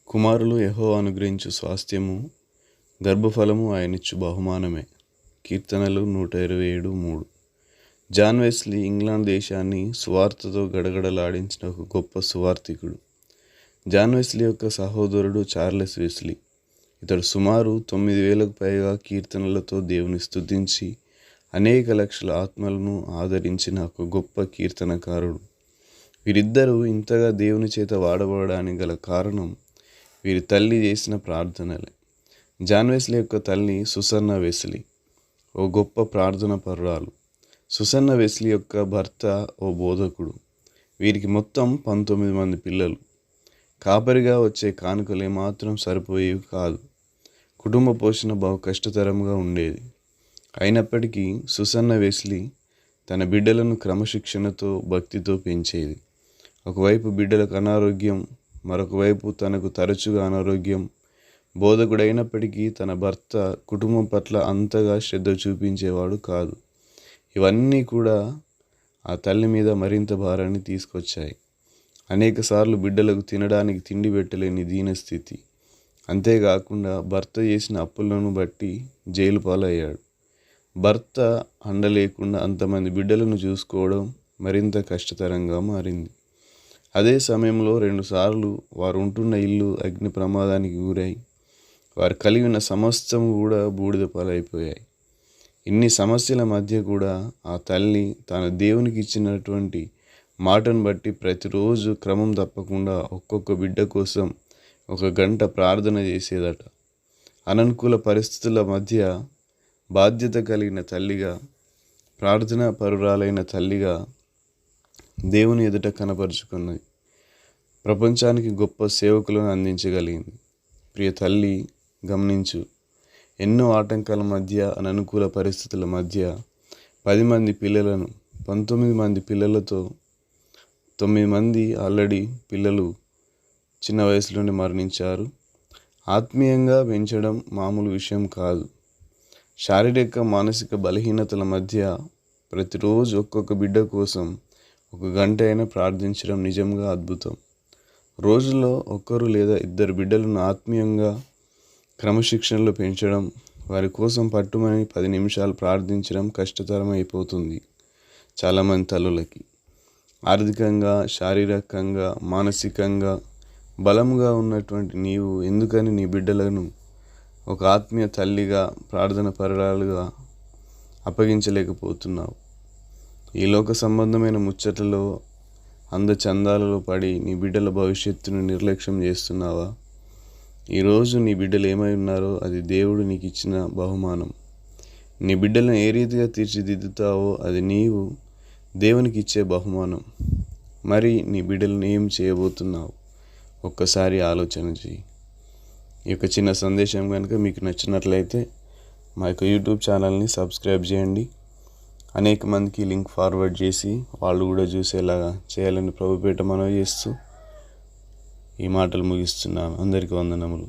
కుమారులు యెహోవా అనుగ్రహించు స్వాస్థ్యము, గర్భఫలము ఆయనిచ్చు బహుమానమే. కీర్తనలు 127:3. జాన్ వెస్లీ ఇంగ్లాండ్ దేశాన్ని సువార్తతో గడగడలాడించిన ఒక గొప్ప సువార్థికుడు. జాన్ వెస్లీ యొక్క సహోదరుడు చార్లెస్ వెస్లీ. ఇతడు సుమారు 9,000కు పైగా కీర్తనలతో దేవుని స్తుతించి అనేక లక్షల ఆత్మలను ఆదరించిన ఒక గొప్ప కీర్తనకారుడు. వీరిద్దరూ ఇంతగా దేవుని చేత వాడబడడానికి గల కారణం వీరి తల్లి చేసిన ప్రార్థనలే. జాన్ వెస్లీ యొక్క తల్లి సుసన్నా వెస్లీ ఓ గొప్ప ప్రార్థన పరురాలు. సుసన్నా వెస్లీ యొక్క భర్త ఓ బోధకుడు. వీరికి మొత్తం 19 మంది పిల్లలు. కాపరిగా వచ్చే కానుకలు ఏమాత్రం సరిపోయేవి కాదు. కుటుంబ పోషణ బహు కష్టతరంగా ఉండేది. అయినప్పటికీ సుసన్నా వెస్లీ తన బిడ్డలను క్రమశిక్షణతో భక్తితో పెంచేది. ఒకవైపు బిడ్డలకు అనారోగ్యం, మరొక వైపు తనకు తరచుగా అనారోగ్యం. బోధకుడైనప్పటికీ తన భర్త కుటుంబం పట్ల అంతగా శ్రద్ధ చూపించేవాడు కాదు. ఇవన్నీ కూడా ఆ తల్లి మీద మరింత భారాన్ని తీసుకొచ్చాయి. అనేకసార్లు బిడ్డలకు తినడానికి తిండి పెట్టలేని దీనస్థితి. అంతేకాకుండా భర్త చేసిన అప్పులను బట్టి జైలు పాలయ్యాడు. భర్త అండ లేకుండా అంతమంది బిడ్డలను చూసుకోవడం మరింత కష్టతరంగా మారింది. అదే సమయంలో 2 సార్లు వారు ఉంటున్న ఇల్లు అగ్ని ప్రమాదానికి గురై వారు కలిగిన సమస్తము కూడా బూడిద పాలైపోయాయి. ఇన్ని సమస్యల మధ్య కూడా ఆ తల్లి తన దేవునికి ఇచ్చినటువంటి మాటను బట్టి ప్రతిరోజు క్రమం తప్పకుండా ఒక్కొక్క బిడ్డ కోసం 1 గంట ప్రార్థన చేసేదట. అననుకూల పరిస్థితుల మధ్య బాధ్యత కలిగిన తల్లిగా, ప్రార్థనా పరురాలైన తల్లిగా దేవుని ఎదుట కనపరుచుకున్నది. ప్రపంచానికి గొప్ప సేవకులను అందించగలిగింది. ప్రియ తల్లి, గమనించు. ఎన్నో ఆటంకాల మధ్య, అననుకూల పరిస్థితుల మధ్య 10 మంది పిల్లలను, 19 మంది పిల్లలతో 9 మంది ఆల్రెడీ పిల్లలు చిన్న వయసులోనే మరణించారు. ఆత్మీయంగా పెంచడం మామూలు విషయం కాదు. శారీరక మానసిక బలహీనతల మధ్య ప్రతిరోజు ఒక్కొక్క బిడ్డ కోసం 1 గంట అయినా ప్రార్థించడం నిజంగా అద్భుతం. రోజులో 1 లేదా 2 బిడ్డలను ఆత్మీయంగా క్రమశిక్షణలో పెంచడం, వారి కోసం పట్టుమని 10 నిమిషాలు ప్రార్థించడం కష్టతరం అయిపోతుంది చాలామంది తల్లులకి. ఆర్థికంగా, శారీరకంగా, మానసికంగా బలంగా ఉన్నటువంటి నీవు ఎందుకని నీ బిడ్డలను ఒక ఆత్మీయ తల్లిగా, ప్రార్థన పరురాలుగా అప్పగించలేకపోతున్నావు? ఈ లోక సంబంధమైన ముచ్చట్లలో, అందచందాలలో పడి నీ బిడ్డల భవిష్యత్తును నిర్లక్ష్యం చేస్తున్నావా? ఈరోజు నీ బిడ్డలు ఏమై ఉన్నారో అది దేవుడు నీకు ఇచ్చిన బహుమానం. నీ బిడ్డలను ఏ రీతిగా తీర్చిదిద్దుతావో అది నీవు దేవునికి ఇచ్చే బహుమానం. మరి నీ బిడ్డలను ఏం చేయబోతున్నావు? ఒక్కసారి ఆలోచన చేయి. ఈ యొక్క చిన్న సందేశం కనుక మీకు నచ్చినట్లయితే మా యొక్క యూట్యూబ్ ఛానల్ని సబ్స్క్రైబ్ చేయండి. అనేక మందికి లింక్ ఫార్వర్డ్ చేసి వాళ్ళు కూడా చూసేలాగా చేయాలని ప్రభుపేట మనవి చేస్తూ ఈ మాటలు ముగిస్తున్నాను. అందరికీ వందనములు.